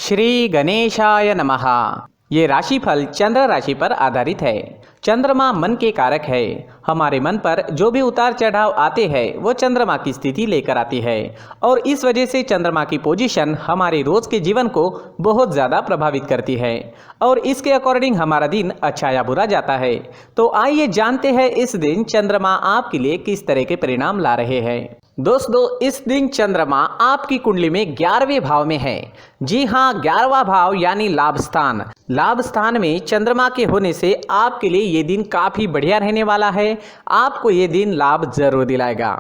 श्री गणेशाय नमः। ये राशिफल चंद्र राशि पर आधारित है। चंद्रमा मन के कारक है। हमारे मन पर जो भी उतार चढ़ाव आते हैं वो चंद्रमा की स्थिति लेकर आती है और इस वजह से चंद्रमा की पोजीशन हमारे रोज के जीवन को बहुत ज़्यादा प्रभावित करती है और इसके अकॉर्डिंग हमारा दिन अच्छा या बुरा जाता है। तो आइए जानते हैं इस दिन चंद्रमा आपके लिए किस तरह के परिणाम ला रहे हैं। दोस्तों, इस दिन चंद्रमा आपकी कुंडली में 11वें भाव में है। जी हाँ, 11वां भाव यानी लाभ स्थान। लाभ स्थान में चंद्रमा के होने से आपके लिए ये दिन काफी बढ़िया रहने वाला है। आपको ये दिन लाभ जरूर दिलाएगा।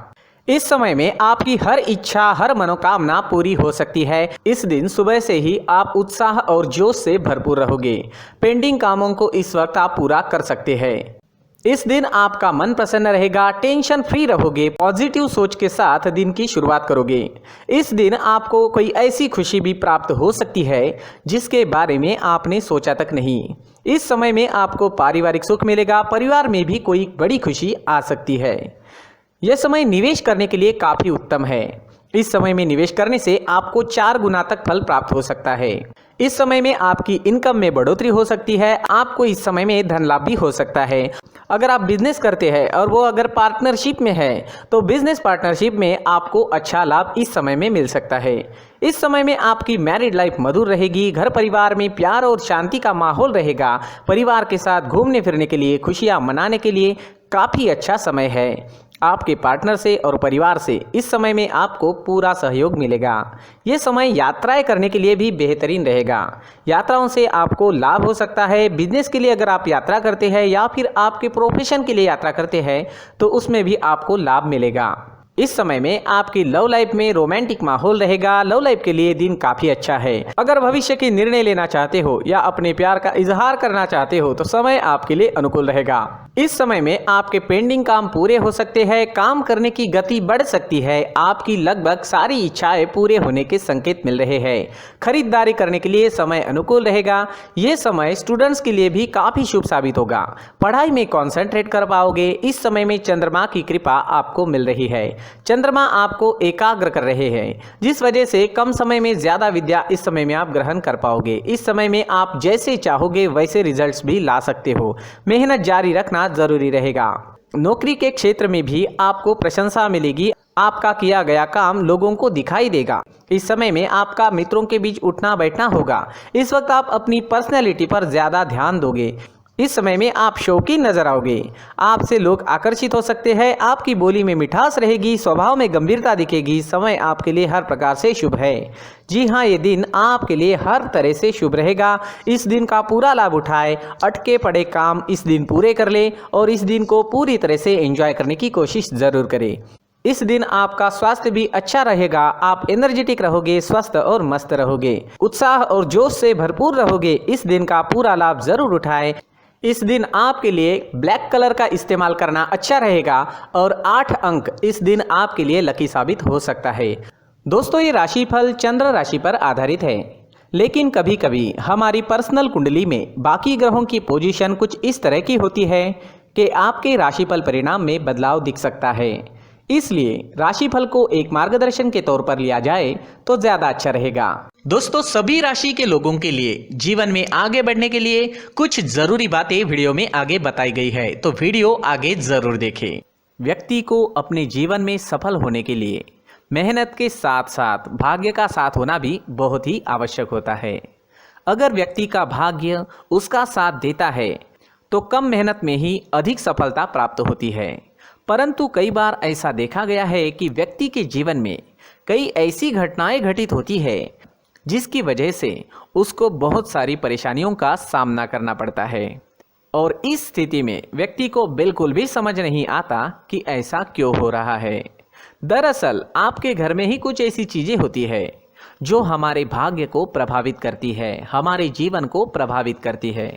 इस समय में आपकी हर इच्छा, हर मनोकामना पूरी हो सकती है। इस दिन सुबह से ही आप उत्साह और जोश से भरपूर रहोगे। पेंडिंग कामों को इस वक्त आप पूरा कर सकते हैं। इस दिन आपका मन प्रसन्न रहेगा, टेंशन फ्री रहोगे, पॉजिटिव सोच के साथ दिन की शुरुआत करोगे। इस दिन आपको कोई ऐसी खुशी भी प्राप्त हो सकती है जिसके बारे में आपने सोचा तक नहीं। इस समय में आपको पारिवारिक सुख मिलेगा, परिवार में भी कोई बड़ी खुशी आ सकती है। यह समय निवेश करने के लिए काफी उत्तम है। इस समय में निवेश करने से आपको 4 गुना तक फल प्राप्त हो सकता है। इस समय में आपकी इनकम में बढ़ोतरी हो सकती है। आपको इस समय में धन लाभ भी हो सकता है। अगर आप बिजनेस करते हैं और वो अगर पार्टनरशिप में है तो बिजनेस पार्टनरशिप में आपको अच्छा लाभ इस समय में मिल सकता है। इस समय में आपकी मैरिड लाइफ मधुर रहेगी। घर परिवार में प्यार और शांति का माहौल रहेगा। परिवार के साथ घूमने फिरने के लिए, खुशियां मनाने के लिए काफ़ी अच्छा समय है। आपके पार्टनर से और परिवार से इस समय में आपको पूरा सहयोग मिलेगा। ये समय यात्राएं करने के लिए भी बेहतरीन रहेगा। यात्राओं से आपको लाभ हो सकता है। बिजनेस के लिए अगर आप यात्रा करते हैं या फिर आपके प्रोफेशन के लिए यात्रा करते हैं तो उसमें भी आपको लाभ मिलेगा। इस समय में आपकी लव लाइफ में रोमांटिक माहौल रहेगा। लव लाइफ के लिए दिन काफी अच्छा है। अगर भविष्य के निर्णय लेना चाहते हो या अपने प्यार का इजहार करना चाहते हो तो समय आपके लिए अनुकूल रहेगा। इस समय में आपके पेंडिंग काम पूरे हो सकते हैं। काम करने की गति बढ़ सकती है। आपकी लगभग सारी इच्छाएं पूरे होने के संकेत मिल रहे हैं। खरीदारी करने के लिए समय अनुकूल रहेगा। ये समय स्टूडेंट्स के लिए भी काफी शुभ साबित होगा। पढ़ाई में कॉन्सेंट्रेट कर पाओगे। इस समय में चंद्रमा की कृपा आपको मिल रही है। चंद्रमा आपको एकाग्र कर रहे हैं जिस वजह से कम समय में ज्यादा विद्या इस समय में आप ग्रहण कर पाओगे। इस समय में आप जैसे चाहोगे वैसे रिजल्ट्स भी ला सकते हो। मेहनत जारी रखना जरूरी रहेगा। नौकरी के क्षेत्र में भी आपको प्रशंसा मिलेगी। आपका किया गया काम लोगों को दिखाई देगा। इस समय में आपका मित्रों के बीच उठना बैठना होगा। इस वक्त आप अपनी पर्सनैलिटी पर ज्यादा ध्यान दोगे। इस समय में आप शौकीन नजर आओगे। आपसे लोग आकर्षित हो सकते हैं। आपकी बोली में मिठास रहेगी, स्वभाव में गंभीरता दिखेगी। समय आपके लिए हर प्रकार से शुभ है। जी हाँ, ये दिन आपके लिए हर तरह से शुभ रहेगा। इस दिन का पूरा लाभ उठाए। अटके पड़े काम इस दिन पूरे कर ले और इस दिन को पूरी तरह से एंजॉय करने की कोशिश जरूर करें। इस दिन आपका स्वास्थ्य भी अच्छा रहेगा। आप एनर्जेटिक रहोगे, स्वस्थ और मस्त रहोगे, उत्साह और जोश से भरपूर रहोगे। इस दिन का पूरा लाभ जरूर उठाएं। इस दिन आपके लिए ब्लैक कलर का इस्तेमाल करना अच्छा रहेगा और 8 अंक इस दिन आपके लिए लकी साबित हो सकता है। दोस्तों, ये राशिफल चंद्र राशि पर आधारित है, लेकिन कभी कभी हमारी पर्सनल कुंडली में बाकी ग्रहों की पोजीशन कुछ इस तरह की होती है कि आपके राशिफल परिणाम में बदलाव दिख सकता है। इसलिए राशिफल को एक मार्गदर्शन के तौर पर लिया जाए तो ज्यादा अच्छा रहेगा। दोस्तों, सभी राशि के लोगों के लिए जीवन में आगे बढ़ने के लिए कुछ जरूरी बातें वीडियो में आगे बताई गई है, तो वीडियो आगे जरूर देखें। व्यक्ति को अपने जीवन में सफल होने के लिए मेहनत के साथ साथ भाग्य का साथ होना भी बहुत ही आवश्यक होता है। अगर व्यक्ति का भाग्य उसका साथ देता है तो कम मेहनत में ही अधिक सफलता प्राप्त होती है। परंतु कई बार ऐसा देखा गया है कि व्यक्ति के जीवन में कई ऐसी घटनाएं घटित होती है जिसकी वजह से उसको बहुत सारी परेशानियों का सामना करना पड़ता है और इस स्थिति में व्यक्ति को बिल्कुल भी समझ नहीं आता कि ऐसा क्यों हो रहा है। दरअसल आपके घर में ही कुछ ऐसी चीजें होती है जो हमारे भाग्य को प्रभावित करती है, हमारे जीवन को प्रभावित करती है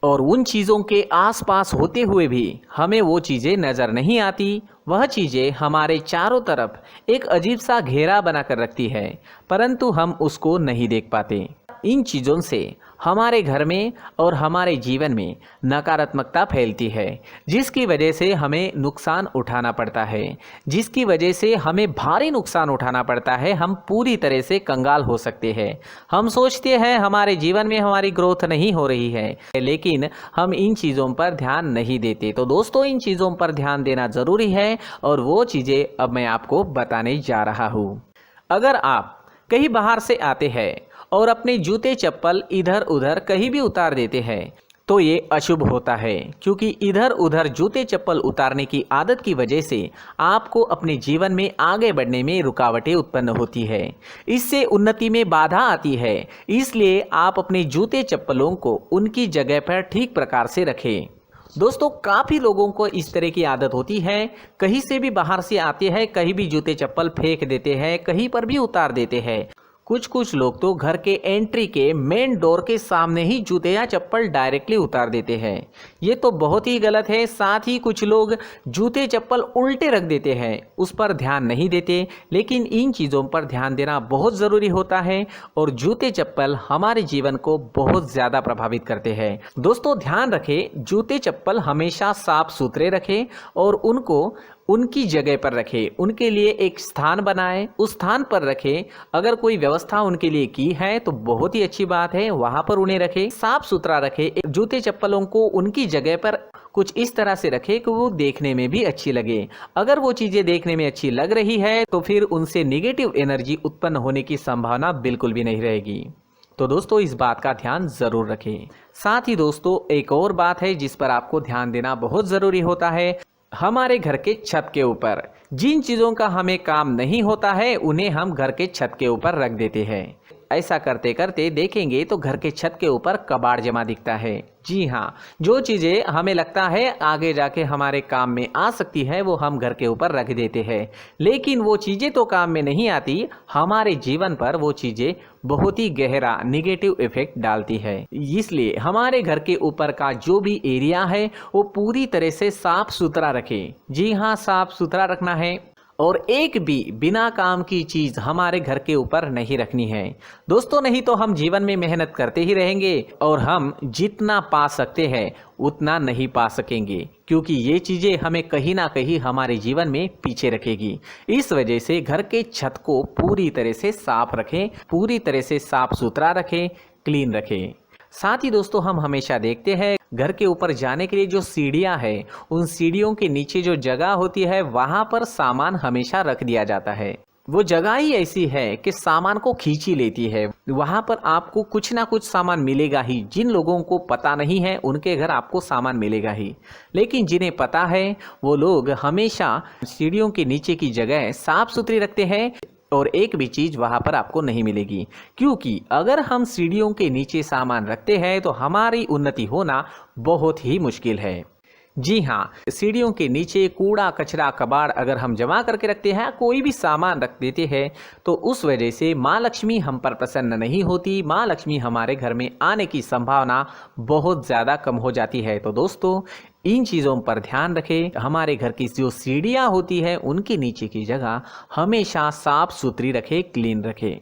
और उन चीज़ों के आसपास होते हुए भी हमें वो चीज़ें नज़र नहीं आती। वह चीज़ें हमारे चारों तरफ एक अजीब सा घेरा बनाकर रखती है, परंतु हम उसको नहीं देख पाते। इन चीज़ों से हमारे घर में और हमारे जीवन में नकारात्मकता फैलती है, जिसकी वजह से हमें नुकसान उठाना पड़ता है, जिसकी वजह से हमें भारी नुकसान उठाना पड़ता है। हम पूरी तरह से कंगाल हो सकते हैं। हम सोचते हैं हमारे जीवन में हमारी ग्रोथ नहीं हो रही है, लेकिन हम इन चीज़ों पर ध्यान नहीं देते। तो दोस्तों, इन चीज़ों पर ध्यान देना ज़रूरी है और वो चीज़ें अब मैं आपको बताने जा रहा हूँ। अगर आप कहीं बाहर से आते हैं और अपने जूते चप्पल इधर उधर कहीं भी उतार देते हैं तो ये अशुभ होता है, क्योंकि इधर उधर जूते चप्पल उतारने की आदत की वजह से आपको अपने जीवन में आगे बढ़ने में रुकावटें उत्पन्न होती है। इससे उन्नति में बाधा आती है। इसलिए आप अपने जूते चप्पलों को उनकी जगह पर ठीक प्रकार से रखें। दोस्तों, काफ़ी लोगों को इस तरह की आदत होती है, कहीं से भी बाहर से आते हैं, कहीं भी जूते चप्पल फेंक देते हैं, कहीं पर भी उतार देते हैं। कुछ लोग तो घर के एंट्री के मेन डोर के सामने ही जूते या चप्पल डायरेक्टली उतार देते हैं। ये तो बहुत ही गलत है। साथ ही कुछ लोग जूते चप्पल उल्टे रख देते हैं, उस पर ध्यान नहीं देते। लेकिन इन चीज़ों पर ध्यान देना बहुत ज़रूरी होता है और जूते चप्पल हमारे जीवन को बहुत ज़्यादा प्रभावित करते हैं। दोस्तों, ध्यान रखें, जूते चप्पल हमेशा साफ सुथरे रखें और उनको उनकी जगह पर रखें। उनके लिए एक स्थान बनाएं, उस स्थान पर रखें। अगर कोई व्यवस्था उनके लिए की है तो बहुत ही अच्छी बात है, वहां पर उन्हें रखें, साफ सुथरा रखें। जूते चप्पलों को उनकी जगह पर कुछ इस तरह से रखें कि वो देखने में भी अच्छी लगे। अगर वो चीज़ें देखने में अच्छी लग रही है तो फिर उनसे निगेटिव एनर्जी उत्पन्न होने की संभावना बिल्कुल भी नहीं रहेगी। तो दोस्तों, इस बात का ध्यान ज़रूर रखें। साथ ही दोस्तों, एक और बात है जिस पर आपको ध्यान देना बहुत ज़रूरी होता है। हमारे घर के छत के ऊपर जिन चीज़ों का हमें काम नहीं होता है उन्हें हम घर के छत के ऊपर रख देते हैं। ऐसा करते करते देखेंगे तो घर के छत के ऊपर कबाड़ जमा दिखता है। जी हाँ, जो चीज़ें हमें लगता है आगे जाके हमारे काम में आ सकती है वो हम घर के ऊपर रख देते हैं, लेकिन वो चीज़ें तो काम में नहीं आती। हमारे जीवन पर वो चीज़ें बहुत ही गहरा निगेटिव इफेक्ट डालती है। इसलिए हमारे घर के ऊपर का जो भी एरिया है वो पूरी तरह से साफ सुथरा रखें। जी हाँ, साफ सुथरा रखना है और एक भी बिना काम की चीज़ हमारे घर के ऊपर नहीं रखनी है। दोस्तों, नहीं तो हम जीवन में मेहनत करते ही रहेंगे और हम जितना पा सकते हैं उतना नहीं पा सकेंगे, क्योंकि ये चीज़ें हमें कहीं ना कहीं हमारे जीवन में पीछे रखेगी। इस वजह से घर के छत को पूरी तरह से साफ रखें, पूरी तरह से साफ सुथरा रखें, क्लीन रखें। साथ ही दोस्तों, हम हमेशा देखते हैं घर के ऊपर जाने के लिए जो सीढ़ियां हैं, उन सीढ़ियों के नीचे जो जगह होती है वहां पर सामान हमेशा रख दिया जाता है। वो जगह ही ऐसी है कि सामान को खींच ही लेती है। वहां पर आपको कुछ ना कुछ सामान मिलेगा ही। जिन लोगों को पता नहीं है उनके घर आपको सामान मिलेगा ही, लेकिन जिन्हें पता है वो लोग हमेशा सीढ़ियों के नीचे की जगह साफ सुथरी रखते हैं और एक भी चीज़ वहाँ पर आपको नहीं मिलेगी। क्योंकि अगर हम सीढ़ियों के नीचे सामान रखते हैं तो हमारी उन्नति होना बहुत ही मुश्किल है। जी हाँ, सीढ़ियों के नीचे कूड़ा कचरा कबाड़ अगर हम जमा करके रखते हैं, कोई भी सामान रख देते हैं, तो उस वजह से माँ लक्ष्मी हम पर प्रसन्न नहीं होती। माँ लक्ष्मी हमारे घर में आने की संभावना बहुत ज़्यादा कम हो जाती है। तो दोस्तों, इन चीज़ों पर ध्यान रखें। हमारे घर की जो सीढ़ियाँ होती है उनके नीचे की जगह हमेशा साफ सुथरी रखें, क्लीन रखें।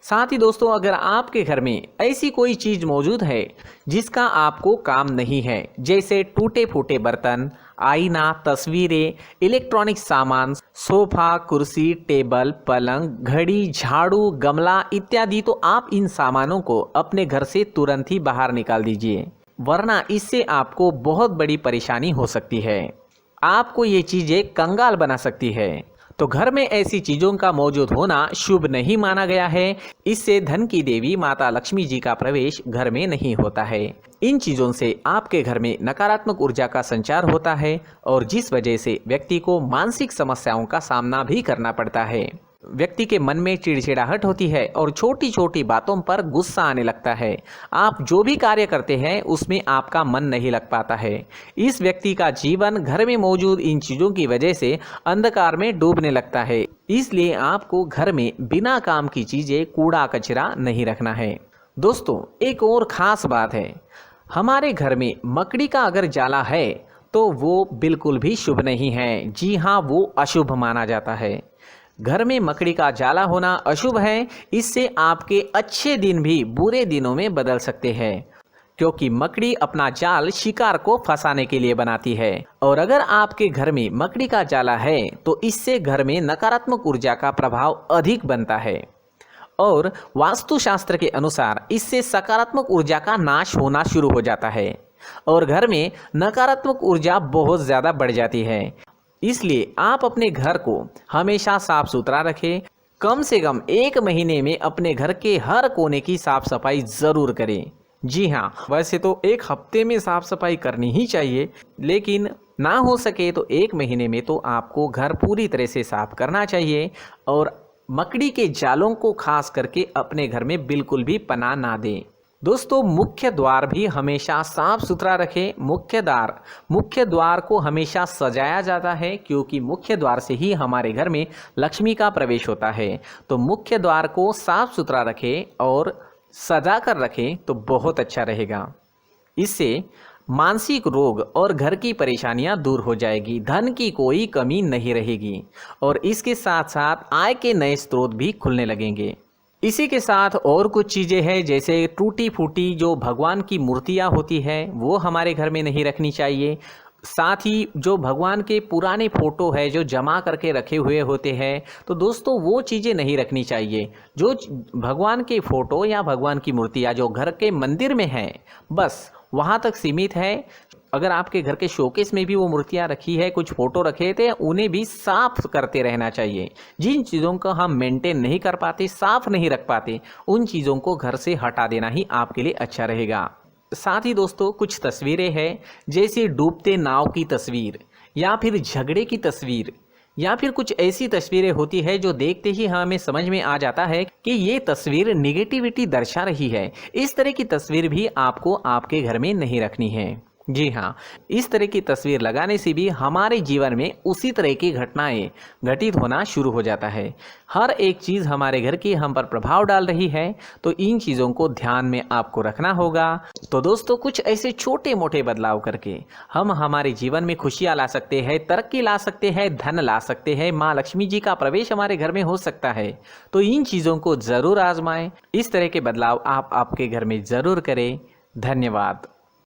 साथ ही दोस्तों, अगर आपके घर में ऐसी कोई चीज़ मौजूद है जिसका आपको काम नहीं है, जैसे टूटे फूटे बर्तन, आईना, तस्वीरें, इलेक्ट्रॉनिक सामान, सोफा, कुर्सी, टेबल, पलंग, घड़ी, झाड़ू, गमला इत्यादि, तो आप इन सामानों को अपने घर से तुरंत ही बाहर निकाल दीजिए, वरना इससे आपको बहुत बड़ी परेशानी हो सकती है। आपको ये चीज़ें कंगाल बना सकती है। तो घर में ऐसी चीज़ों का मौजूद होना शुभ नहीं माना गया है। इससे धन की देवी माता लक्ष्मी जी का प्रवेश घर में नहीं होता है। इन चीज़ों से आपके घर में नकारात्मक ऊर्जा का संचार होता है और जिस वजह से व्यक्ति को मानसिक समस्याओं का सामना भी करना पड़ता है। व्यक्ति के मन में चिड़चिड़ाहट होती है और छोटी छोटी बातों पर गुस्सा आने लगता है। आप जो भी कार्य करते हैं उसमें आपका मन नहीं लग पाता है। इस व्यक्ति का जीवन घर में मौजूद इन चीज़ों की वजह से अंधकार में डूबने लगता है। इसलिए आपको घर में बिना काम की चीज़ें, कूड़ा कचरा नहीं रखना है। दोस्तों, एक और ख़ास बात है, हमारे घर में मकड़ी का अगर जाला है तो वो बिल्कुल भी शुभ नहीं है। जी हाँ, वो अशुभ माना जाता है। घर में मकड़ी का जाला होना अशुभ है। इससे आपके अच्छे दिन भी बुरे दिनों में बदल सकते हैं, क्योंकि मकड़ी अपना जाल शिकार को फंसाने के लिए बनाती है। और अगर आपके घर में मकड़ी का जाला है तो इससे घर में नकारात्मक ऊर्जा का प्रभाव अधिक बनता है और वास्तुशास्त्र के अनुसार इससे सकारात्मक ऊर्जा का नाश होना शुरू हो जाता है और घर में नकारात्मक ऊर्जा बहुत ज़्यादा बढ़ जाती है। इसलिए आप अपने घर को हमेशा साफ सुथरा रखें। कम से कम 1 महीने में अपने घर के हर कोने की साफ सफाई ज़रूर करें। जी हाँ, वैसे तो 1 हफ्ते में साफ सफाई करनी ही चाहिए, लेकिन ना हो सके तो 1 महीने में तो आपको घर पूरी तरह से साफ करना चाहिए और मकड़ी के जालों को खास करके अपने घर में बिल्कुल भी पनाह ना दें। दोस्तों, मुख्य द्वार भी हमेशा साफ सुथरा रखें। मुख्य द्वार को हमेशा सजाया जाता है, क्योंकि मुख्य द्वार से ही हमारे घर में लक्ष्मी का प्रवेश होता है। तो मुख्य द्वार को साफ सुथरा रखें और सजा कर रखें तो बहुत अच्छा रहेगा। इससे मानसिक रोग और घर की परेशानियां दूर हो जाएगी, धन की कोई कमी नहीं रहेगी और इसके साथ साथ आय के नए स्रोत भी खुलने लगेंगे। इसी के साथ और कुछ चीज़ें हैं, जैसे टूटी फूटी जो भगवान की मूर्तियां होती है वो हमारे घर में नहीं रखनी चाहिए। साथ ही जो भगवान के पुराने फ़ोटो है जो जमा करके रखे हुए होते हैं, तो दोस्तों वो चीज़ें नहीं रखनी चाहिए। जो भगवान के फ़ोटो या भगवान की मूर्तियाँ जो घर के मंदिर में हैं, बस वहाँ तक सीमित है। अगर आपके घर के शोकेस में भी वो मूर्तियाँ रखी है, कुछ फ़ोटो रखे थे, उन्हें भी साफ़ करते रहना चाहिए। जिन चीज़ों को हम मेंटेन नहीं कर पाते, साफ़ नहीं रख पाते, उन चीज़ों को घर से हटा देना ही आपके लिए अच्छा रहेगा। साथ ही दोस्तों, कुछ तस्वीरें हैं, जैसे डूबते नाव की तस्वीर या फिर झगड़े की तस्वीर या फिर कुछ ऐसी तस्वीरें होती है जो देखते ही हमें समझ में आ जाता है कि ये तस्वीर निगेटिविटी दर्शा रही है। इस तरह की तस्वीर भी आपको आपके घर में नहीं रखनी है। जी हाँ, इस तरह की तस्वीर लगाने से भी हमारे जीवन में उसी तरह की घटनाएं घटित होना शुरू हो जाता है। हर एक चीज़ हमारे घर की हम पर प्रभाव डाल रही है, तो इन चीज़ों को ध्यान में आपको रखना होगा। तो दोस्तों, कुछ ऐसे छोटे मोटे बदलाव करके हम हमारे जीवन में खुशियाँ ला सकते हैं, तरक्की ला सकते हैं, धन ला सकते हैं, माँ लक्ष्मी जी का प्रवेश हमारे घर में हो सकता है। तो इन चीज़ों को ज़रूर आजमाएं। इस तरह के बदलाव आप आपके घर में ज़रूर करें। धन्यवाद।